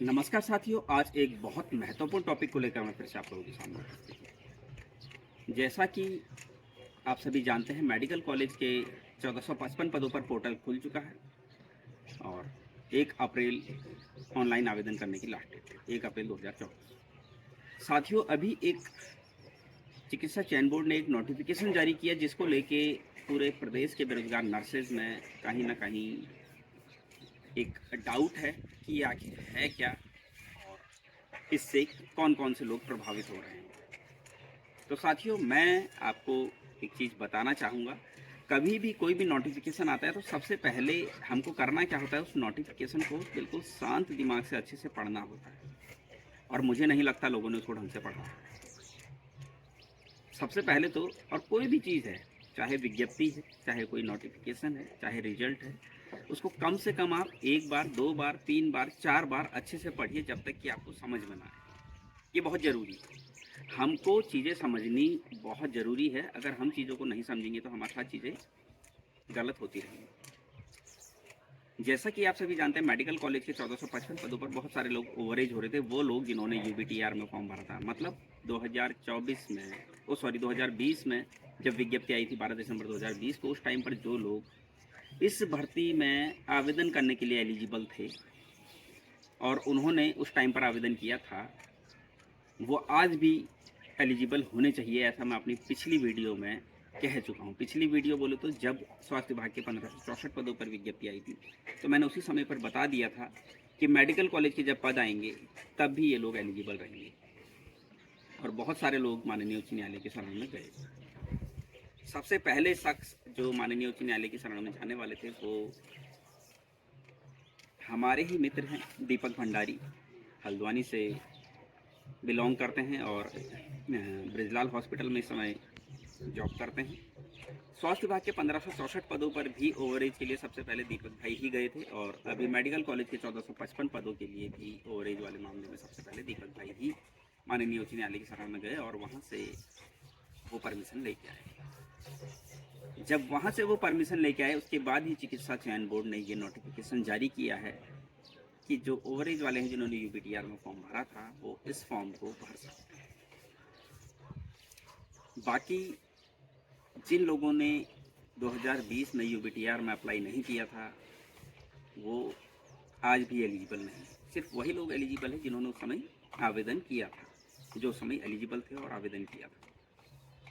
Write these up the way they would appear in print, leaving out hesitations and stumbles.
नमस्कार साथियों, आज एक बहुत महत्वपूर्ण टॉपिक को लेकर मैं फिर से आप लोगों के सामने उपस्थित हूँ। जैसा कि आप सभी जानते हैं, मेडिकल कॉलेज के 1455 पदों पर पोर्टल खुल चुका है और 1 अप्रैल ऑनलाइन आवेदन करने की लास्ट डेट है, 1 अप्रैल 2024। साथियों, अभी एक चिकित्सा चयन बोर्ड ने एक नोटिफिकेशन जारी किया जिसको लेके पूरे प्रदेश के बेरोजगार नर्सेज में कहीं न कहीं एक डाउट है कि ये आखिर है क्या और इससे कौन-कौन से लोग प्रभावित हो रहे हैं। तो साथियों, मैं आपको एक चीज़ बताना चाहूँगा, कभी भी कोई भी नोटिफ़िकेशन आता है तो सबसे पहले हमको करना क्या होता है, उस नोटिफ़िकेशन को बिल्कुल शांत दिमाग से अच्छे से पढ़ना होता है और मुझे नहीं लगता लोगों ने उसको ढंग से पढ़ा है। सबसे पहले तो और कोई भी चीज़ है, चाहे विज्ञप्ति है, चाहे कोई नोटिफ़िकेशन है, चाहे रिज़ल्ट है, उसको कम से कम आप 1 बार, 2 बार, 3 बार, 4 बार अच्छे से पढ़िए जब तक कि आपको समझ में ना आए। ये बहुत ज़रूरी है। हमको चीज़ें समझनी बहुत ज़रूरी है, अगर हम चीज़ों को नहीं समझेंगे तो हमारे साथ चीज़ें गलत होती रहेंगी। जैसा कि आप सभी जानते हैं, मेडिकल कॉलेज के 1455 पदों पर बहुत सारे लोग ओवरेज हो रहे थे, वो लोग जिन्होंने यूबीटीआर में फॉर्म भरा था। मतलब 2024 में, ओ सॉरी 2020 में जब विज्ञप्ति आई थी 12 दिसंबर 2020 को, उस टाइम पर जो लोग इस भर्ती में आवेदन करने के लिए एलिजिबल थे और उन्होंने उस टाइम पर आवेदन किया था, वो आज भी एलिजिबल होने चाहिए, ऐसा मैं अपनी पिछली वीडियो में कह चुका हूँ। पिछली वीडियो बोले तो जब स्वास्थ्य विभाग के 1564 पदों पर विज्ञप्ति आई थी, तो मैंने उसी समय पर बता दिया था कि मेडिकल कॉलेज के जब पद आएंगे तब भी ये लोग एलिजिबल रहेंगे और बहुत सारे लोग माननीय उच्च न्यायालय के शरण में गए। सबसे पहले शख्स जो माननीय उच्च न्यायालय की शरण में जाने वाले थे वो हमारे ही मित्र हैं, दीपक भंडारी, हल्द्वानी से बिलोंग करते हैं और ब्रिजलाल हॉस्पिटल में इस समय जॉब करते हैं। स्वास्थ्य विभाग के 1564 पदों पर भी ओवरेज के लिए सबसे पहले दीपक भाई ही गए थे और अभी मेडिकल कॉलेज के 1455 पदों के लिए भी ओवरेज वाले मामले में सबसे पहले दीपक भाई ही माननीय उच्च न्यायालय की शरण में गए और वहाँ से वो परमिशन लेके आए। जब वहाँ से वो परमिशन लेके आए, उसके बाद ही चिकित्सा चयन बोर्ड ने ये नोटिफिकेशन जारी किया है कि जो ओवरेज वाले हैं जिन्होंने यूपीटीआर में फॉर्म भरा था, वो इस फॉर्म को भर सकते हैं। बाकी जिन लोगों ने 2020 में यूबीटीआर में अप्लाई नहीं किया था, वो आज भी एलिजिबल नहीं। सिर्फ वही लोग एलिजिबल हैं जिन्होंने उस समय आवेदन किया था, जो उस समय एलिजिबल थे और आवेदन किया था।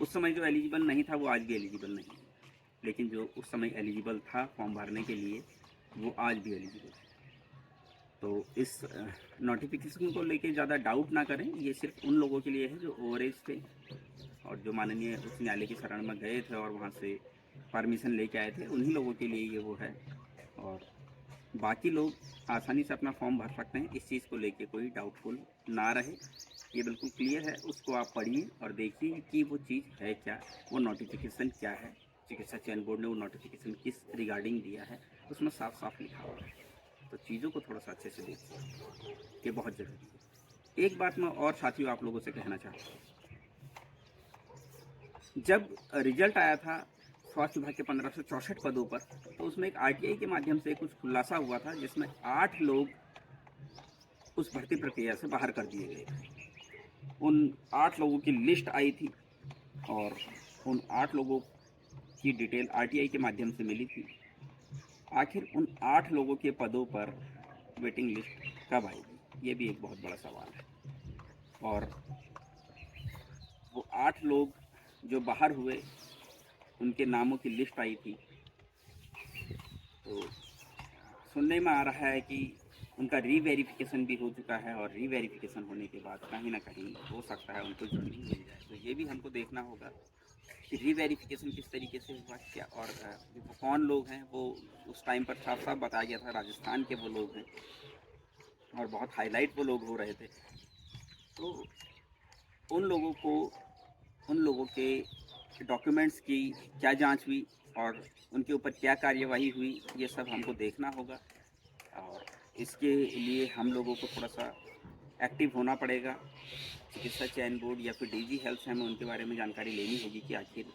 उस समय जो एलिजिबल नहीं था वो आज भी एलिजिबल नहीं है, लेकिन जो उस समय एलिजिबल था फॉर्म भरने के लिए, वो आज भी एलिजिबल है। तो इस नोटिफिकेशन को लेके ज़्यादा डाउट ना करें, ये सिर्फ उन लोगों के लिए है जो ओवरेज थे और जो माननीय उच्च न्यायालय की शरण में गए थे और वहाँ से परमिशन लेके आए थे, उन्हीं लोगों के लिए ये वो है। और बाकी लोग आसानी से अपना फॉर्म भर सकते हैं, इस चीज़ को लेके कोई डाउटफुल ना रहे। ये बिल्कुल क्लियर है, उसको आप पढ़िए और देखिए कि वो चीज़ है क्या, वो नोटिफिकेशन क्या है, चिकित्सा चयन बोर्ड ने वो नोटिफिकेशन किस रिगार्डिंग दिया है, उसमें साफ साफ लिखा हुआ है। तो चीज़ों को थोड़ा सा अच्छे से देखिए, ये बहुत ज़रूरी है। एक बात मैं और साथियों आप लोगों से कहना चाहता हूँ, जब रिजल्ट आया था स्वास्थ्य विभाग के 1564 पदों पर, तो उसमें एक आरटीआई के माध्यम से कुछ खुलासा हुआ था जिसमें 8 लोग उस भर्ती प्रक्रिया से बाहर कर दिए गए थे। उन 8 लोगों की लिस्ट आई थी और उन 8 लोगों की डिटेल आरटीआई के माध्यम से मिली थी। आखिर उन 8 लोगों के पदों पर वेटिंग लिस्ट कब आएगी, ये भी एक बहुत बड़ा सवाल है। और वो 8 लोग जो बाहर हुए, उनके नामों की लिस्ट आई थी, तो सुनने में आ रहा है कि उनका रीवेरिफिकेशन भी हो चुका है और रीवेरिफिकेशन होने के बाद कहीं ना कहीं हो सकता है उनको जॉइनिंग मिल जाए। तो ये भी हमको देखना होगा कि रीवेरिफिकेशन किस तरीके से हुआ, क्या और वो कौन लोग हैं। वो उस टाइम पर साफ साफ बताया गया था राजस्थान के वो लोग हैं और बहुत हाईलाइट वो लोग हो रहे थे। तो उन लोगों को, उन लोगों के डॉक्यूमेंट्स की क्या जांच हुई और उनके ऊपर क्या कार्यवाही हुई, ये सब हमको देखना होगा और इसके लिए हम लोगों को थोड़ा सा एक्टिव होना पड़ेगा। चिकित्सा चयन बोर्ड या फिर डीजी हेल्थ से हमें उनके बारे में जानकारी लेनी होगी कि आखिर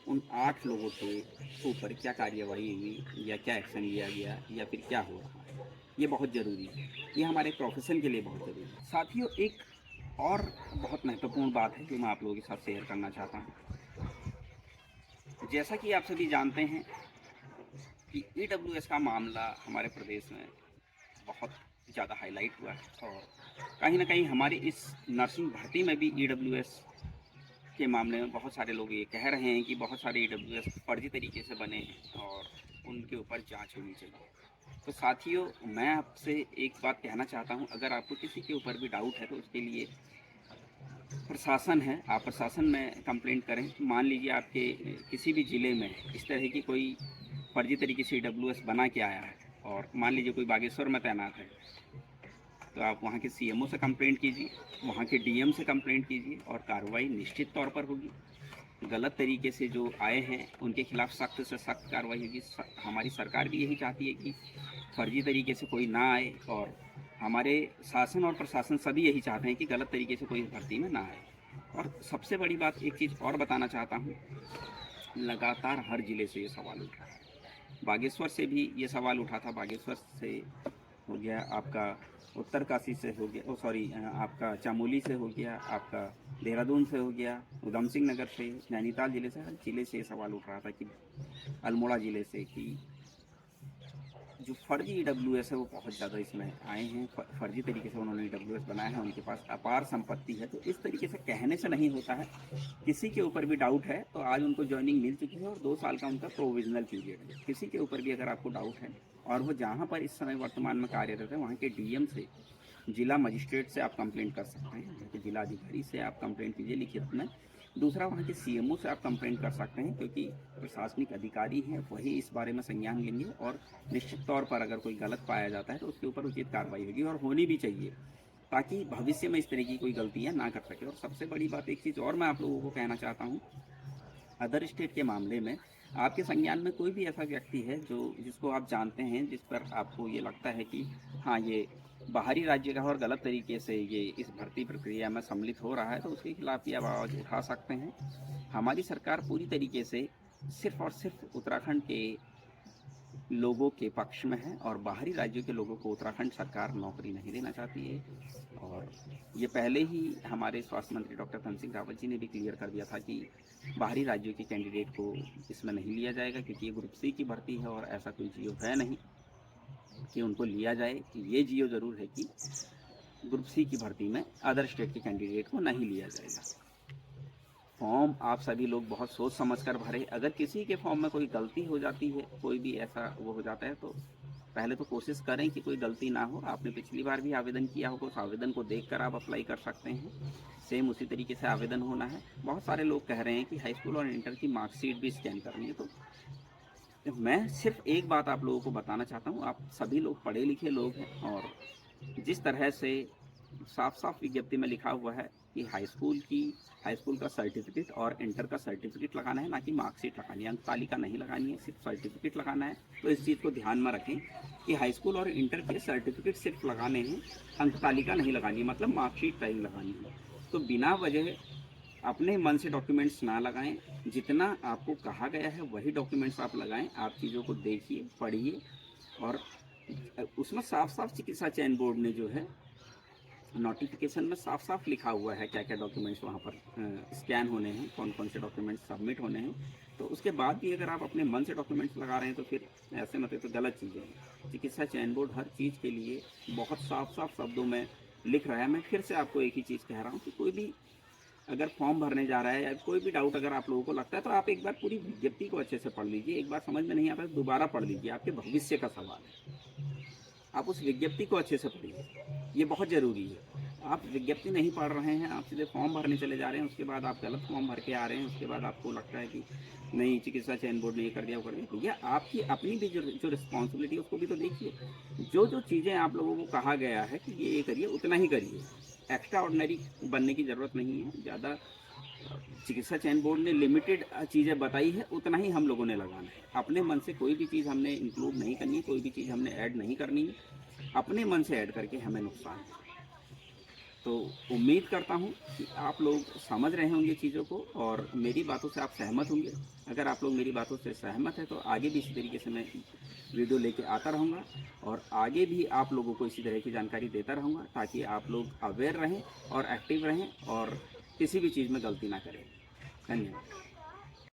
उन 8 लोगों के ऊपर क्या कार्यवाही हुई या क्या एक्शन लिया गया या फिर क्या हो रहा है। ये बहुत ज़रूरी है, ये हमारे प्रोफेशन के लिए बहुत ज़रूरी है। साथियों, एक और बहुत महत्वपूर्ण बात है जो मैं आप लोगों के साथ शेयर करना चाहता हूँ। जैसा कि आप सभी जानते हैं कि ईडब्ल्यूएस का मामला हमारे प्रदेश में बहुत ज़्यादा हाईलाइट हुआ है और कहीं न कहीं हमारी इस नर्सिंग भर्ती में भी ईडब्ल्यूएस के मामले में बहुत सारे लोग ये कह रहे हैं कि बहुत सारे ईडब्ल्यूएस फर्जी तरीके से बने हैं और उनके ऊपर जांच होनी चाहिए। तो साथियों, मैं आपसे एक बात कहना चाहता हूं, अगर आपको किसी के ऊपर भी डाउट है तो उसके लिए प्रशासन है, आप प्रशासन में कंप्लेंट करें। मान लीजिए आपके किसी भी ज़िले में इस तरह की कोई फर्जी तरीके से ईडब्ल्यूएस बना के आया है और मान लीजिए कोई बागेश्वर में तैनात है, तो आप वहाँ के सीएमओ से कंप्लेंट कीजिए, वहाँ के डीएम से कंप्लेंट कीजिए और कार्रवाई निश्चित तौर पर होगी। गलत तरीके से जो आए हैं उनके खिलाफ सख्त से सख्त कार्रवाई होगी। हमारी सरकार भी यही चाहती है कि फर्जी तरीके से कोई ना आए और हमारे शासन और प्रशासन सभी यही चाहते हैं कि गलत तरीके से कोई भर्ती में ना आए। और सबसे बड़ी बात एक चीज़ और बताना चाहता हूँ, लगातार हर ज़िले से ये सवाल उठ रहा है। बागेश्वर से भी ये सवाल उठा था, बागेश्वर से हो गया, आपका उत्तरकाशी से हो गया, आपका चमोली से हो गया, आपका देहरादून से हो गया, उधम सिंह नगर से, नैनीताल ज़िले से, हर ज़िले से ये सवाल उठ रहा था कि अल्मोड़ा ज़िले से कि जो फर्जी ईडब्ल्यूएस है वो बहुत ज़्यादा इसमें आए हैं, फर्जी तरीके से उन्होंने ईडब्ल्यूएस बनाया है, उनके पास अपार संपत्ति है। तो इस तरीके से कहने से नहीं होता है। किसी के ऊपर भी डाउट है तो आज उनको ज्वाइनिंग मिल चुकी है और 2 साल का उनका प्रोविजनल पीरियड है। किसी के ऊपर भी अगर आपको डाउट है और वो जहाँ पर इस समय वर्तमान में कार्यरत है वहाँ के डीएम से, जिला मजिस्ट्रेट से आप कंप्लेंट कर सकते हैं, वहाँ के जिला अधिकारी से आप कंप्लेंट कीजिए लिखित में। दूसरा, वहाँ के सीएमओ से आप कंप्लेंट कर सकते हैं क्योंकि प्रशासनिक अधिकारी हैं, वही इस बारे में संज्ञान लेंगे और निश्चित तौर पर अगर कोई गलत पाया जाता है तो उसके ऊपर उचित कार्रवाई होगी और होनी भी चाहिए, ताकि भविष्य में इस तरह की कोई गलतियाँ ना कर सके। और सबसे बड़ी बात एक चीज़ और मैं आप लोगों को कहना चाहता हूँ, अदर स्टेट के मामले में आपके संज्ञान में कोई भी ऐसा व्यक्ति है जिसको आप जानते हैं, जिस पर आपको ये लगता है कि हाँ, ये बाहरी राज्य का और गलत तरीके से ये इस भर्ती प्रक्रिया में सम्मिलित हो रहा है, तो उसके खिलाफ भी आवाज़ उठा सकते हैं। हमारी सरकार पूरी तरीके से सिर्फ और सिर्फ उत्तराखंड के लोगों के पक्ष में है और बाहरी राज्यों के लोगों को उत्तराखंड सरकार नौकरी नहीं देना चाहती है। और ये पहले ही हमारे स्वास्थ्य मंत्री डॉक्टर धन सिंह रावत जी ने भी क्लियर कर दिया था कि बाहरी राज्यों के कैंडिडेट को इसमें नहीं लिया जाएगा, क्योंकि ये ग्रुप सी की भर्ती है और ऐसा कोई जियो है नहीं कि उनको लिया जाए। कि ये जियो ज़रूर है कि ग्रुप सी की भर्ती में अदर स्टेट के कैंडिडेट को नहीं लिया जाएगा। फॉर्म आप सभी लोग बहुत सोच समझ कर भरे। अगर किसी के फॉर्म में कोई गलती हो जाती है, कोई भी ऐसा वो हो जाता है, तो पहले तो कोशिश करें कि कोई गलती ना हो। आपने पिछली बार भी आवेदन किया होगा, उस आवेदन को देखकर आप अप्लाई कर सकते हैं। सेम उसी तरीके से आवेदन होना है। बहुत सारे लोग कह रहे हैं कि हाई स्कूल और इंटर की मार्कशीट भी स्कैन करनी है, तो मैं सिर्फ एक बात आप लोगों को बताना चाहता हूँ, आप सभी लोग पढ़े लिखे लोग हैं और जिस तरह से साफ साफ विज्ञप्ति में लिखा हुआ है कि हाई स्कूल का सर्टिफिकेट और इंटर का सर्टिफिकेट लगाना है, ना कि मार्कशीट लगानी है, अंक तालिका नहीं लगानी है, सिर्फ सर्टिफिकेट लगाना है। तो इस चीज़ को ध्यान में रखें कि हाई स्कूल और इंटर के सर्टिफिकेट सिर्फ लगाने हैं, अंक तालिका नहीं लगानी है, मतलब मार्कशीट नहीं लगानी है। तो बिना वजह अपने मन से डॉक्यूमेंट्स ना लगाएं। जितना आपको कहा गया है वही डॉक्यूमेंट्स आप लगाएं। आप चीज़ों को देखिए, पढ़िए और उसमें साफ साफ चिकित्सा चयन बोर्ड ने जो है नोटिफिकेशन में साफ साफ लिखा हुआ है क्या क्या डॉक्यूमेंट्स वहाँ पर स्कैन होने हैं, कौन कौन से डॉक्यूमेंट्स सबमिट होने हैं। तो उसके बाद भी अगर आप अपने मन से डॉक्यूमेंट्स लगा रहे हैं तो फिर ऐसे मतलब तो गलत चीज़ें हैं। चिकित्सा चयन बोर्ड हर चीज़ के लिए बहुत साफ साफ शब्दों में लिख रहा है। मैं फिर से आपको एक ही चीज़ कह रहा हूँ कि कोई भी अगर फॉर्म भरने जा रहा है या कोई भी डाउट अगर आप लोगों को लगता है तो आप एक बार पूरी विज्ञप्ति को अच्छे से पढ़ लीजिए। एक बार समझ में नहीं आता है दोबारा पढ़ लीजिए, आपके भविष्य का सवाल है। आप उस विज्ञप्ति को अच्छे से पढ़िए, ये बहुत ज़रूरी है। आप विज्ञप्ति नहीं पढ़ रहे हैं, आप सीधे फॉर्म भरने चले जा रहे हैं, उसके बाद आप गलत फॉर्म भर के आ रहे हैं, उसके बाद आपको लगता है कि नहीं चिकित्सा चयन बोर्ड ने ये कर दिया वो कर दिया। भैया आपकी अपनी भी जो रिस्पॉन्सिबिलिटी है उसको भी तो देखिए। जो चीज़ें आप लोगों को कहा गया है कि ये करिए उतना ही करिए, एक्स्ट्रा ऑर्डिनरी बनने की ज़रूरत नहीं है। ज़्यादा चिकित्सा चयन बोर्ड ने लिमिटेड चीज़ें बताई है, उतना ही हम लोगों ने लगाना है। अपने मन से कोई भी चीज़ हमने इंक्लूड नहीं करनी है, कोई भी चीज़ हमने ऐड नहीं करनी है। अपने मन से ऐड करके हमें नुकसान है। तो उम्मीद करता हूँ कि आप लोग समझ रहे होंगे चीज़ों को और मेरी बातों से आप सहमत होंगे। अगर आप लोग मेरी बातों से सहमत हैं तो आगे भी इसी तरीके से मैं वीडियो लेके आता रहूँगा और आगे भी आप लोगों को इसी तरह की जानकारी देता रहूँगा, ताकि आप लोग अवेयर रहें और एक्टिव रहें और किसी भी चीज़ में गलती ना करें। धन्यवाद।